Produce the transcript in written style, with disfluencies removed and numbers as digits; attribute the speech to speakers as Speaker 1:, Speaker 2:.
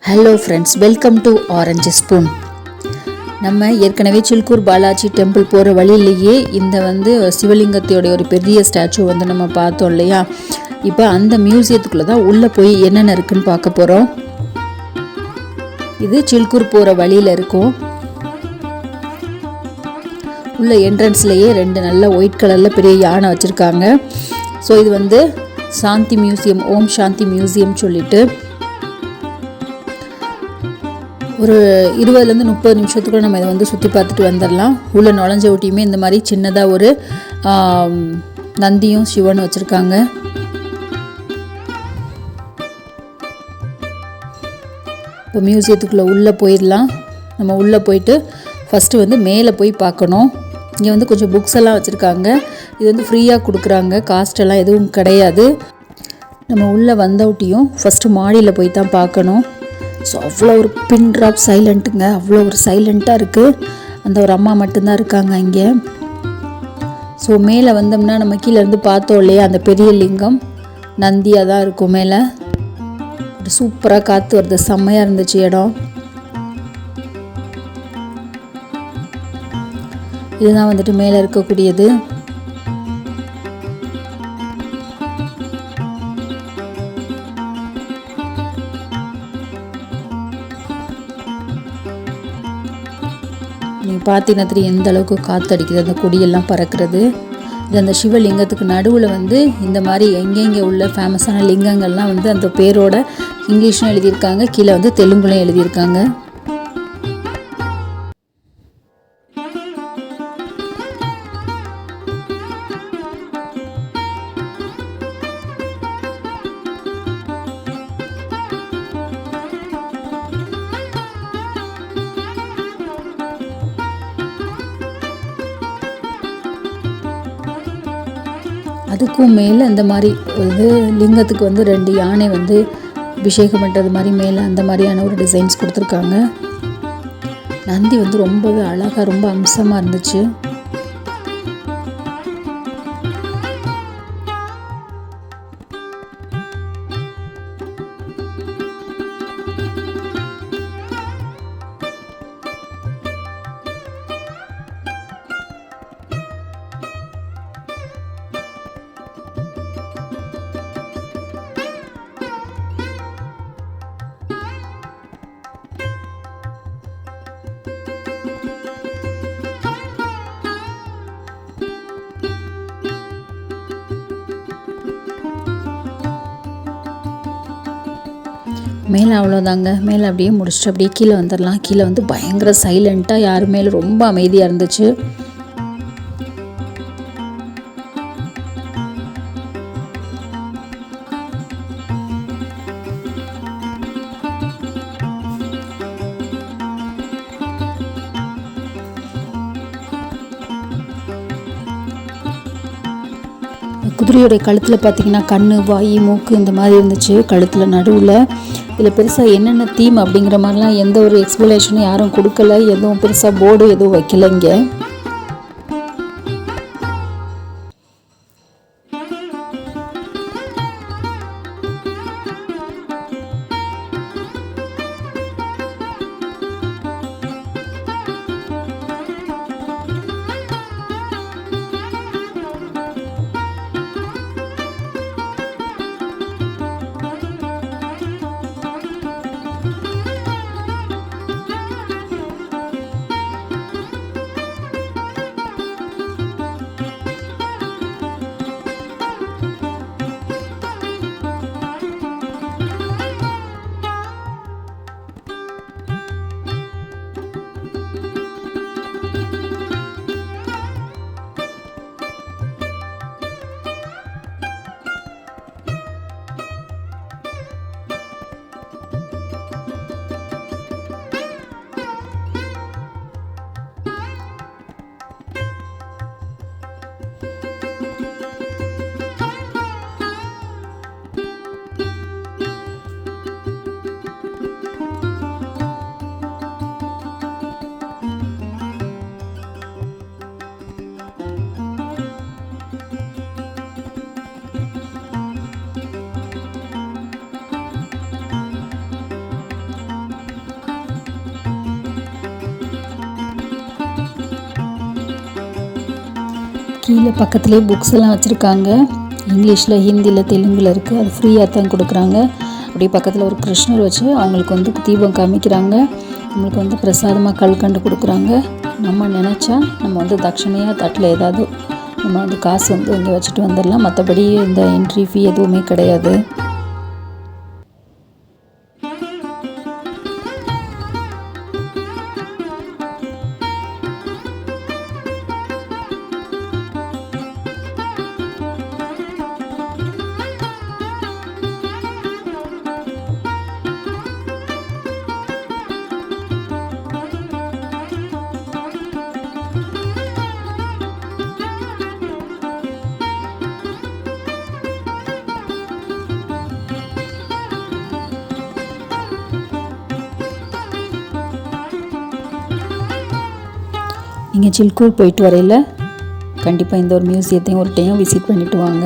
Speaker 1: Hello friends, welcome to orange spoon. நம்ம ஏற்கனவே Chilkur Balaji temple போகிற வழியிலேயே இந்த சிவலிங்கத்தோடைய ஒரு பெரிய ஸ்டாச்சு நம்ம பார்த்தோம் இல்லையா. இப்போ அந்த மியூசியத்துக்குள்ளே தான் உள்ளே போய் என்னென்ன இருக்குன்னு பார்க்க போகிறோம். இது சில்கூர் போகிற வழியில் இருக்கும். உள்ள என்ட்ரன்ஸ்லேயே 2 நல்ல ஒயிட் கலரில் பெரிய யானை வச்சுருக்காங்க. ஸோ இது சாந்தி மியூசியம், ஓம் சாந்தி மியூசியம் சொல்லிட்டு ஒரு 20-30 நிமிஷத்துக்குள்ள நம்ம இதை சுற்றி பார்த்துட்டு வந்துடலாம். உள்ள நுழைஞ்ச ஒட்டியுமே இந்த மாதிரி சின்னதாக ஒரு நந்தியும் சிவனும் வச்சுருக்காங்க. இப்போ மியூசியத்துக்குள்ளே உள்ளே போயிடலாம். நம்ம உள்ளே போயிட்டு ஃபஸ்ட்டு மேலே போய் பார்க்கணும். இங்கே கொஞ்சம் புக்ஸ் எல்லாம் வச்சுருக்காங்க. இது ஃப்ரீயாக கொடுக்குறாங்க, காஸ்டெல்லாம் எதுவும் கிடையாது. நம்ம உள்ளே வந்தவுட்டியும் ஃபஸ்ட்டு மாடியில் போய் தான் பார்க்கணும். ஸோ அவ்வளோ ஒரு பின் ட்ராப் சைலண்ட்டுங்க, அவ்வளோ ஒரு சைலண்ட்டாக இருக்குது. அந்த ஒரு அம்மா மட்டும்தான் இருக்காங்க இங்கே. ஸோ மேலே வந்தோம்னா நம்ம கீழேருந்து பார்த்தோம் இல்லையா, அந்த பெரிய லிங்கம் நந்தியாக தான் இருக்கும். மேலே ஒரு சூப்பராக காற்று வருது, செம்மையாக இருந்துச்சு இடம். இதுதான் மேலே இருக்கக்கூடியது. நீங்கள் பார்த்தீங்கன்னா தெரியும் எந்த அளவுக்கு காற்றடிக்குது, அந்த கொடியெல்லாம் பறக்கிறது. இது அந்த சிவலிங்கத்துக்கு நடுவில் இந்த மாதிரி எங்கெங்கே உள்ள ஃபேமஸான லிங்கங்கள்லாம் அந்த பேரோட இங்கிலீஷ்லும் எழுதியிருக்காங்க, கீழே தெலுங்குலையும் எழுதியிருக்காங்க. அதுக்கும் மேலே இந்த மாதிரி லிங்கத்துக்கு 2 யானை அபிஷேகம் பண்ணுறது மாதிரி மேலே அந்த மாதிரியான ஒரு டிசைன்ஸ் கொடுத்துருக்காங்க. நந்தி ரொம்பவே அழகாக, ரொம்ப அம்சமாக இருந்துச்சு. மேலே அவ்வளோதாங்க. மேலே அப்படியே முடிச்சுட்டு அப்படியே கீழே வந்துடலாம். கீழே பயங்கர சைலண்ட்டாக, யார் மேலே ரொம்ப அமைதியாக இருந்துச்சு. குதிரையோடைய கழுத்தில் பார்த்தீங்கன்னா கண், வாய், மூக்கு இந்த மாதிரி இருந்துச்சு கழுத்தில் நடுவில். இதில் பெருசாக என்னென்ன தீம் அப்படிங்கிற மாதிரிலாம் எந்த ஒரு எக்ஸ்ப்ளனேஷனும் யாரும் கொடுக்கல. எதுவும் பெருசாக போர்டு எதுவும் வைக்கல இங்கே. கீழே பக்கத்துலேயே புக்ஸ் எல்லாம் வச்சுருக்காங்க. இங்கிலீஷில், ஹிந்தியில், தெலுங்கில் இருக்குது. அது ஃப்ரீயாக தான் கொடுக்குறாங்க. அப்படியே பக்கத்தில் ஒரு கிருஷ்ணர் வச்சு அவங்களுக்கு வந்து தீபம் காமிக்கிறாங்க. நம்மளுக்கு வந்து பிரசாதமாக கல்கண்டு கொடுக்குறாங்க. நம்ம நினச்சா நம்ம வந்து தட்சணையாக தட்டில் ஏதாவது நம்ம வந்து காசு வந்து இங்கே வச்சுட்டு வந்துடலாம். மற்றபடி இந்த என்ட்ரி ஃபீ எதுவுமே கிடையாது. நீங்கள் சில்கூர் போயிட்டு வரையில் கண்டிப்பாக இந்த ஒரு மியூசியத்தையும் ஒரு டைம் விசிட் பண்ணிவிட்டு வாங்க.